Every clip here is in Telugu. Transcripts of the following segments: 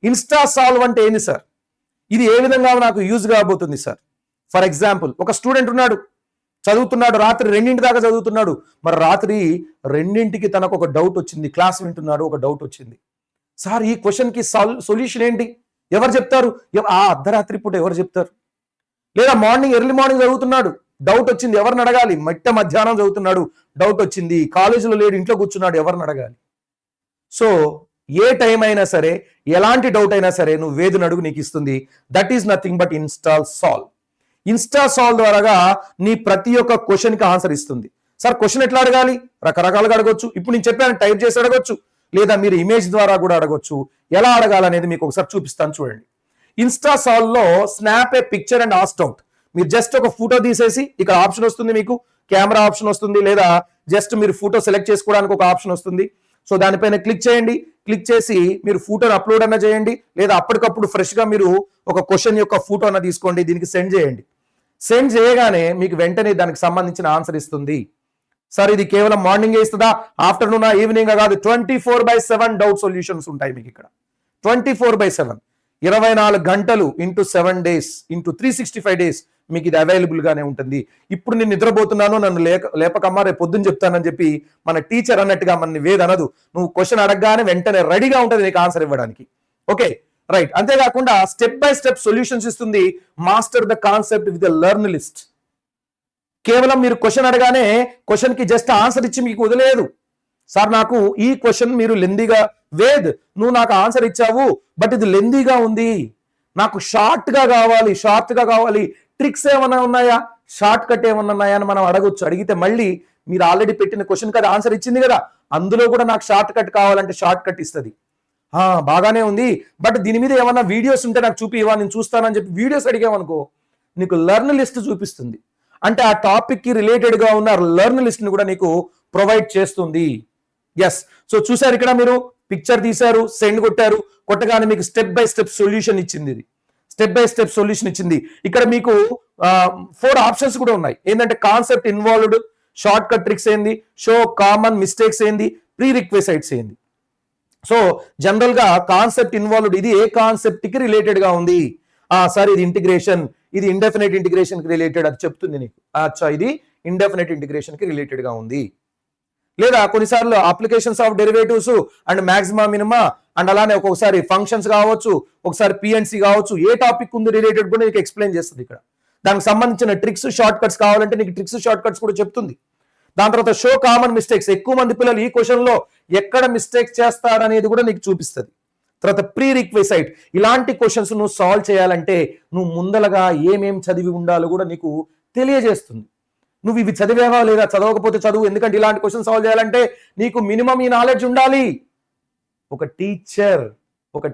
ఇన్స్టా సాల్వ్ అంటే ఏంది సార్? ఇది ఏ విధంగా నాకు యూజ్ కాబోతుంది సార్? ఫర్ ఎగ్జాంపుల్, ఒక స్టూడెంట్ ఉన్నాడు, చదువుతున్నాడు, రాత్రి 2 దాకా చదువుతున్నాడు. మరి రాత్రి 2కి తనకు ఒక డౌట్ వచ్చింది, క్లాస్ వింటున్నాడు, ఒక డౌట్ వచ్చింది. సార్ ఈ క్వశ్చన్కి సొల్యూషన్ ఏంటి? ఎవరు చెప్తారు? ఆ అర్ధరాత్రి పూట ఎవరు చెప్తారు? లేదా ఎర్లీ మార్నింగ్ చదువుతున్నాడు, డౌట్ వచ్చింది, ఎవరిని అడగాలి? మధ్యాహ్నం చదువుతున్నాడు, డౌట్ వచ్చింది, కాలేజీలో లేడు, ఇంట్లో కూర్చున్నాడు, ఎవరిని అడగాలి? సో ఏ టైం అయినా సరే, ఎలాంటి డౌట్ అయినా సరే నువ్వు వేదుని అడుగు, నీకు ఇస్తుంది. That is nothing but install solve. Install solve ద్వారా నీ ప్రతి ఒక్క క్వశ్చన్కి ఆన్సర్ ఇస్తుంది. సార్ క్వశ్చన్ ఎట్లా అడగాలి? రకరకాలుగా అడగొచ్చు. ఇప్పుడు నేను చెప్పాను, టైప్ చేసి అడగొచ్చు, లేదా మీరు ఇమేజ్ ద్వారా కూడా అడగొచ్చు. ఎలా అడగాలనేది మీకు ఒకసారి చూపిస్తాను, చూడండి. ఇన్స్టా సాల్వ్ లో snap A picture and ask out. మీరు జస్ట్ ఒక ఫోటో తీసేసి ఇక్కడ ఆప్షన్ వస్తుంది, మీకు కెమెరా ఆప్షన్ వస్తుంది, లేదా జస్ట్ మీరు ఫోటో సెలెక్ట్ చేసుకోవడానికి ఒక ఆప్షన్ వస్తుంది. సో దానిపైన క్లిక్ చేయండి. క్లిక్ చేసి మీరు ఫోటోని అప్లోడ్ అన్న చేయండి, లేదా అప్పటికప్పుడు ఫ్రెష్గా మీరు ఒక క్వశ్చన్ యొక్క ఫోటో అన్న తీసుకోండి, దీనికి సెండ్ చేయండి. సెండ్ చేయగానే మీకు వెంటనే దానికి సంబంధించిన ఆన్సర్ ఇస్తుంది. సార్ ఇది కేవలం మార్నింగే ఇస్తుందా, ఆఫ్టర్నూనా, ఈవినింగ్ కాదు, 24/7 డౌట్ సొల్యూషన్స్ ఉంటాయి మీకు ఇక్కడ. 24/7 24 గంటలు ఇంటూ 7 days ఇంటూ 365 days మీకు ఇది అవైలబుల్ గానే ఉంటుంది. ఇప్పుడు నేను నిద్రపోతున్నాను, నన్ను లేపకమ్మా, రేపు పొద్దున్న చెప్తానని చెప్పి మన టీచర్ అన్నట్టుగా మన వేద అనదు. నువ్వు క్వశ్చన్ అడగగానే వెంటనే రెడీగా ఉంటుంది నీకు ఆన్సర్ ఇవ్వడానికి. Okay right. అంతేకాకుండా స్టెప్ బై స్టెప్ సొల్యూషన్స్ ఇస్తుంది. Master the concept with learn list. కేవలం మీరు క్వశ్చన్ అడగానే క్వశ్చన్ కి జస్ట్ ఆన్సర్ ఇచ్చి మీకు వదిలేదు. సార్ నాకు ఈ క్వశ్చన్ మీరు లెందీగా, వేద్ నువ్వు నాకు ఆన్సర్ ఇచ్చావు బట్ ఇది లెందీగా ఉంది, నాకు షార్ట్ గా కావాలి, ట్రిక్స్ ఏమన్నా ఉన్నాయా, షార్ట్ కట్ ఏమన్నా ఉన్నాయా అని మనం అడగొచ్చు. అడిగితే మళ్ళీ మీరు ఆల్రెడీ పెట్టిన క్వశ్చన్ కదా ఆన్సర్ ఇచ్చింది కదా, అందులో కూడా నాకు షార్ట్ కట్ కావాలంటే షార్ట్ కట్ ఇస్తుంది. బాగానే ఉంది, బట్ దీని మీద ఏమన్నా వీడియోస్ ఉంటే నాకు చూపివా, నేను చూస్తానని చెప్పి వీడియోస్ అడిగామనుకో, నీకు లెర్న్ లిస్ట్ చూపిస్తుంది. అంటే ఆ టాపిక్ కి రిలేటెడ్ గా ఉన్న లెర్న్ లిస్ట్ ని కూడా నీకు ప్రొవైడ్ చేస్తుంది. ఎస్, సో చూసారు, ఇక్కడ మీరు పిక్చర్ తీశారు, సెండ్ కొట్టగానే మీకు స్టెప్ బై స్టెప్ సొల్యూషన్ ఇచ్చింది. ఇది స్టెప్ బై స్టెప్ సొల్యూషన్ ఇచ్చింది. ఇక్కడ మీకు 4 ఆప్షన్స్ కూడా ఉన్నాయి. ఏంటంటే concept involved, short cut tricks ఏంది, షో కామన్ మిస్టేక్స్ ఏంది, ప్రీ రిక్వెసైట్స్ ఏంది. సో జనరల్ గా కాన్సెప్ట్ ఇన్వాల్వ్డ్, ఇది ఏ కాన్సెప్ట్ కి రిలేటెడ్ గా ఉంది? సార్ ఇది ఇంటిగ్రేషన్, ఇది ఇండెఫినెట్ ఇంటిగ్రేషన్ కి రిలేటెడ్, అది చెప్తుంది నీకు. ఇది ఇండెఫినెట్ ఇంటిగ్రేషన్ కి రిలేటెడ్ గా ఉంది. లేదా కొన్నిసార్లు applications of derivatives and maxima minima and అలానే ఒక్కొక్కసారి ఫంక్షన్స్ కావచ్చు, ఒకసారి పిఎన్సి కావచ్చు, ఏ టాపిక్ ఉంది రిలేటెడ్ కూడా నీకు ఎక్స్ప్లెయిన్ చేస్తుంది ఇక్కడ. దానికి సంబంధించిన ట్రిక్స్ షార్ట్ కట్స్ కావాలంటే నీకు ట్రిక్స్ షార్ట్ కట్స్ కూడా చెప్తుంది. దాని తర్వాత షో కామన్ మిస్టేక్స్, ఎక్కువ మంది పిల్లలు ఈ క్వశ్చన్ లో ఎక్కడ మిస్టేక్స్ చేస్తారనేది కూడా నీకు చూపిస్తుంది. తర్వాత ప్రీ రిక్వెసైట్, ఇలాంటి క్వశ్చన్స్ నువ్వు సాల్వ్ చేయాలంటే నువ్వు ముందలగా ఏమేం చదివి ఉండాలో కూడా నీకు తెలియజేస్తుంది. నువ్వు ఇవి చదివేవా లేదా, చదవకపోతే చదువు, ఎందుకంటే ఇలాంటి క్వశ్చన్ సాల్వ్ చేయాలంటే నీకు మినిమం ఈ నాలెడ్జ్ ఉండాలి. ఒక టీచర్, ఒక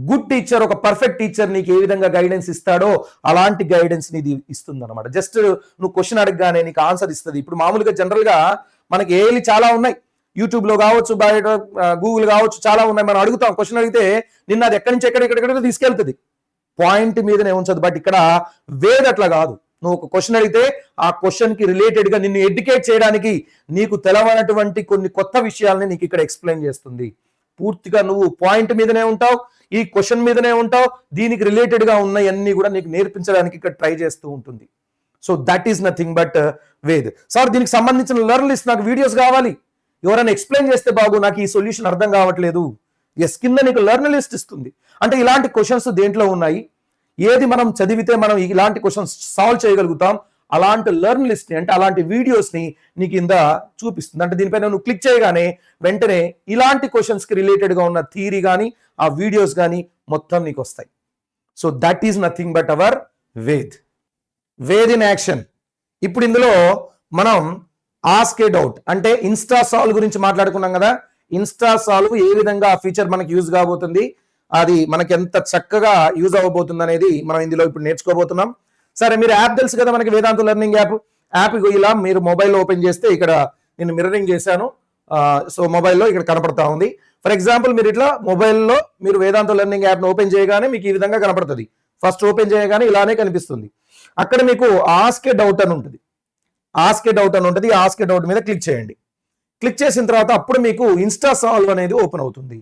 గుడ్ టీచర్, ఒక పర్ఫెక్ట్ టీచర్ నీకు ఏ విధంగా గైడెన్స్ ఇస్తాడో అలాంటి గైడెన్స్ ఇది ఇస్తుంది అనమాట. జస్ట్ నువ్వు క్వశ్చన్ అడగగానే నీకు ఆన్సర్ ఇస్తుంది. ఇప్పుడు మామూలుగా జనరల్ గా మనకి ఏఐలు చాలా ఉన్నాయి, యూట్యూబ్ లో కావచ్చు, బయట గూగుల్ కావచ్చు, చాలా ఉన్నాయి. మనం అడుగుతాం, క్వశ్చన్ అడిగితే నిన్న అది ఎక్కడి నుంచి ఎక్కడెక్కడ తీసుకెళ్తుంది, పాయింట్ మీదనే ఉంచదు. బట్ ఇక్కడ వేద్ అట్లా కాదు. నువ్వు ఒక క్వశ్చన్ అడిగితే ఆ క్వశ్చన్ కి రిలేటెడ్ గా నిన్ను ఎడ్యుకేట్ చేయడానికి నీకు తెలవనటువంటి కొన్ని కొత్త విషయాలని నీకు ఇక్కడ ఎక్స్ప్లెయిన్ చేస్తుంది. పూర్తిగా నువ్వు పాయింట్ మీదనే ఉంటావు, ఈ క్వశ్చన్ మీదనే ఉంటావు, దీనికి రిలేటెడ్ గా ఉన్నవన్నీ కూడా నీకు నేర్పించడానికి ఇక్కడ ట్రై చేస్తూ ఉంటుంది. So that is nothing but Ved. Sir దీనికి సంబంధించిన లెర్న్ లిస్ట్, నాకు వీడియోస్ కావాలి, ఎవరైనా ఎక్స్ప్లెయిన్ చేస్తే బాగు, నాకు ఈ సొల్యూషన్ అర్థం కావట్లేదు. ఎస్, కింద నీకు లెర్న్ లిస్ట్ ఇస్తుంది. అంటే ఇలాంటి క్వశ్చన్స్ దేంట్లో ఉన్నాయి, ఏది మనం చదివితే మనం ఇలాంటి క్వశ్చన్స్ సాల్వ్ చేయగలుగుతాం, అలాంటి లెర్న్ లిస్ట్ ని, అంటే అలాంటి వీడియోస్ ని నీకు కింద చూపిస్తుంది. అంటే దీనిపైన నువ్వు క్లిక్ చేయగానే వెంటనే ఇలాంటి క్వశ్చన్స్ కి రిలేటెడ్ గా ఉన్న థియరీ కానీ ఆ వీడియోస్ కానీ మొత్తం నీకు వస్తాయి. So that is nothing but our Ved in action. ఇప్పుడు ఇందులో మనం ఆస్క్ ఏ డౌట్, అంటే ఇన్స్టా సాల్వ్ గురించి మాట్లాడుకున్నాం కదా. ఇన్స్టా సాల్వ్ ఏ విధంగా ఆ ఫీచర్ మనకి యూజ్ కాబోతుంది, అది మనకి ఎంత చక్కగా యూజ్ అవ్వబోతుంది అనేది మనం ఇందులో ఇప్పుడు నేర్చుకోబోతున్నాం. సరే, మీరు యాప్ తెలుసు కదా మనకి, వేదాంత లెర్నింగ్ యాప్ ఇలా మీరు మొబైల్ ఓపెన్ చేస్తే, ఇక్కడ నేను మిర్రరింగ్ చేశాను, సో మొబైల్లో ఇక్కడ కనపడతా ఉంది. ఫర్ ఎగ్జాంపుల్ మీరు ఇట్లా మొబైల్లో మీరు వేదాంత లెర్నింగ్ యాప్ను ఓపెన్ చేయగానే మీకు ఈ విధంగా కనపడుతుంది. ఫస్ట్ ఓపెన్ చేయగానే ఇలానే కనిపిస్తుంది. అక్కడ మీకు ఆస్క్ ఏ డౌట్ అని ఉంటుంది. ఆస్క్ ఏ డౌట్ మీద క్లిక్ చేయండి. క్లిక్ చేసిన తర్వాత అప్పుడు మీకు ఇన్స్టా సాల్వ్ అనేది ఓపెన్ అవుతుంది.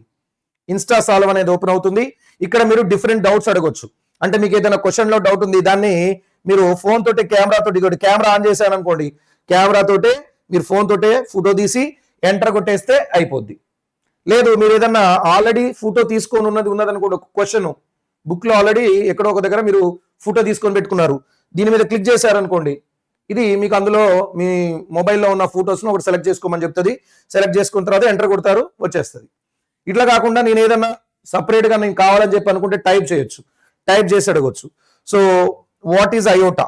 ఇన్స్టా సాల్వ్ అనేది ఓపెన్ అవుతుంది. ఇక్కడ మీరు డిఫరెంట్ డౌట్స్ అడగొచ్చు. అంటే మీకు ఏదైనా క్వశ్చన్ లో డౌట్ ఉంది, దాన్ని మీరు ఫోన్ తోటి కెమెరా తోటి కెమెరా ఆన్ చేశాను అనుకోండి, కెమెరా తోటే మీరు ఫోన్ తోటే ఫోటో తీసి ఎంటర్ కొట్టేస్తే అయిపోద్ది. లేదు మీరు ఏదన్నా ఆల్రెడీ ఫోటో తీసుకొని ఉన్నదనుకోండి, ఒక క్వశ్చన్ బుక్ లో ఆల్రెడీ ఎక్కడో ఒక దగ్గర మీరు ఫోటో తీసుకొని పెట్టుకున్నారు, దీని మీద క్లిక్ చేశారనుకోండి, ఇది మీకు అందులో మీ మొబైల్లో ఉన్న ఫొటోస్ను ఒకటి సెలెక్ట్ చేసుకోమని చెప్తుంది. సెలెక్ట్ చేసుకున్న తర్వాత ఎంటర్ కొడతారు, వచ్చేస్తుంది. ఇట్లా కాకుండా నేను ఏదన్నా సపరేట్గా నేను కావాలని చెప్పి అనుకుంటే టైప్ చేయొచ్చు, టైప్ చేసి అడగొచ్చు. So what is iota?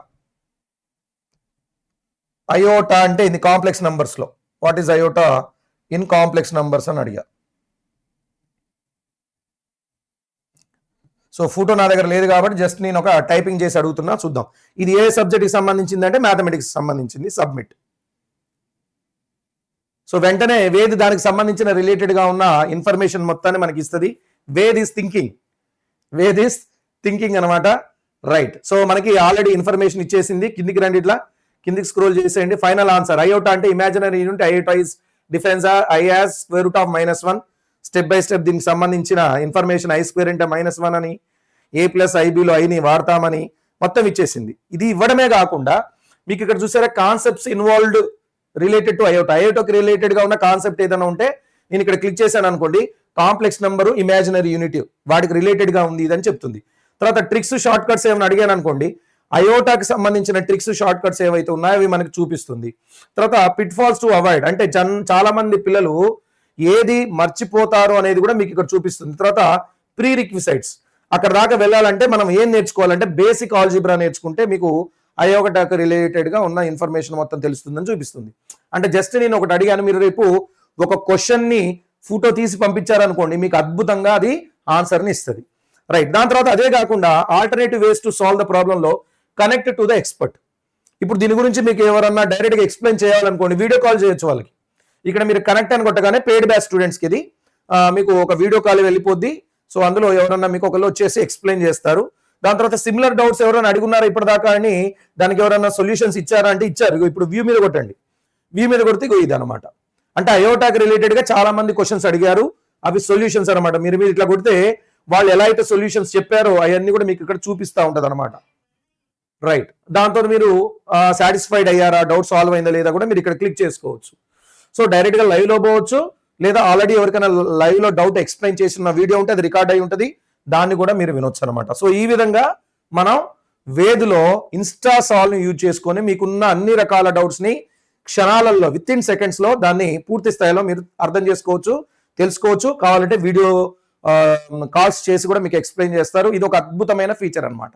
Iota అంటే ఇది కాంప్లెక్స్ నంబర్స్ లో, what is iota in complex numbers అని అడిగా. సో ఫోటో నా దగ్గర లేదు కాబట్టి జస్ట్ నేను ఒక టైపింగ్ చేసి అడుగుతున్నా, చూద్దాం. ఇది ఏ సబ్జెక్ట్కి సంబంధించింది అంటే మ్యాథమెటిక్స్ సంబంధించింది. సబ్మిట్. సో వెంటనే వేద్ దానికి సంబంధించిన రిలేటెడ్గా ఉన్న ఇన్ఫర్మేషన్ మొత్తాన్ని మనకి ఇస్తుంది. Ved is thinking, Ved is thinking అనమాట. రైట్. సో మనకి ఆల్రెడీ ఇన్ఫర్మేషన్ ఇచ్చేసింది. కిందికి రండి, ఇట్లా కిందికి స్క్రోల్ చేసేయండి. ఫైనల్ ఆన్సర్ అయోటా అంటే imaginary unit. Iota is difference I as square root of -1. Step by step దీనికి సంబంధించిన ఇన్ఫర్మేషన్ ఐ స్క్వేర్ అంటే -1 అని, ఏ ప్లస్ ఐబిలో ఐని వాడతామని మొత్తం ఇచ్చేసింది. ఇది ఇవ్వడమే కాకుండా మీకు ఇక్కడ చూసారా concepts involved related to iota. అయోటాకి రిలేటెడ్ గా ఉన్న కాన్సెప్ట్ ఏదైనా ఉంటే నేను ఇక్కడ క్లిక్ చేశాను అనుకోండి, కాంప్లెక్స్ నెంబరు ఇమాజినరీ యూనిట్ వాటికి రిలేటెడ్ గా ఉంది ఇదని చెప్తుంది. తర్వాత ట్రిక్స్ షార్ట్ కట్స్ ఏమైనా అడిగాను అనుకోండి, అయోటాకి సంబంధించిన ట్రిక్స్ షార్ట్ కట్స్ ఏవైతే ఉన్నాయో అవి మనకి చూపిస్తుంది. తర్వాత పిట్ ఫాల్స్ టు అవాయిడ్ అంటే చాలా మంది పిల్లలు ఏది మర్చిపోతారు అనేది కూడా మీకు ఇక్కడ చూపిస్తుంది. తర్వాత ప్రీ రిక్విసైట్స్, అక్కడ దాకా వెళ్ళాలంటే మనం ఏం నేర్చుకోవాలంటే బేసిక్ ఆల్జిబ్రా నేర్చుకుంటే మీకు అయోటాకి రిలేటెడ్ గా ఉన్న ఇన్ఫర్మేషన్ మొత్తం తెలుస్తుందని చూపిస్తుంది. అంటే జస్ట్ నేను ఒకటి అడిగాను, మీరు రేపు ఒక క్వశ్చన్ ని ఫోటో తీసి పంపించారనుకోండి, మీకు అద్భుతంగా అది ఆన్సర్ ని ఇస్తుంది. రైట్. దాని తర్వాత అదే కాకుండా alternative ways to solve the problem లో కనెక్ట్ టు ద ఎక్స్పర్ట్. ఇప్పుడు దీని గురించి మీకు ఎవరన్నా డైరెక్ట్ గా ఎక్స్ప్లెయిన్ చేయాలనుకోండి, వీడియో కాల్ చేయొచ్చు వాళ్ళకి. ఇక్కడ మీరు కనెక్ట్ అని కొట్టగానే పెయిడ్ బ్యాచ్ స్టూడెంట్స్కి ఇది మీకు ఒక వీడియో కాల్ వెళ్ళిపోద్ది. సో అందులో ఎవరన్నా మీకు ఒకళ్ళు వచ్చేసి ఎక్స్ప్లెయిన్ చేస్తారు. దాని తర్వాత సిమిలర్ డౌట్స్ ఎవరైనా అడుగున్నారా ఇప్పటిదాకా అని దానికి ఎవరైనా సొల్యూషన్స్ ఇచ్చారా అంటే ఇచ్చారు. ఇప్పుడు వ్యూ మీద కొట్టండి, వ్యూ మీద కొడితే ఇది అనమాట. అంటే అయోటాకి రిలేటెడ్ గా చాలా మంది క్వశ్చన్స్ అడిగారు, అవి సొల్యూషన్స్ అనమాట. మీరు ఇట్లా కొడితే వాళ్ళు ఎలా అయితే సొల్యూషన్స్ చెప్పారో అవన్నీ కూడా మీకు ఇక్కడ చూపిస్తూ ఉంటది అనమాట. రైట్. దాంతో మీరు సాటిస్ఫైడ్ అయ్యారా, డౌట్ సాల్వ్ అయిందా లేదా కూడా మీరు ఇక్కడ క్లిక్ చేసుకోవచ్చు. సో డైరెక్ట్ గా లైవ్ లో పోవచ్చు, లేదా ఆల్రెడీ ఎవరికైనా లైవ్ లో డౌట్ ఎక్స్ప్లెయిన్ చేసిన వీడియో ఉంటే అది రికార్డ్ అయి ఉంటుంది, దాన్ని కూడా మీరు వినొచ్చు అనమాట. సో ఈ విధంగా మనం వేదులో ఇన్స్టా సాల్వ్ ని యూజ్ చేసుకొని మీకున్న అన్ని రకాల డౌట్స్ ని క్షణాలలో విత్ ఇన్ సెకండ్స్ లో దాన్ని పూర్తి స్థాయిలో మీరు అర్థం చేసుకోవచ్చు, తెలుసుకోవచ్చు. కావాలంటే వీడియో కాల్స్ చేసి కూడా మీకు ఎక్స్ప్లెయిన్ చేస్తారు. ఇది ఒక అద్భుతమైన ఫీచర్ అనమాట.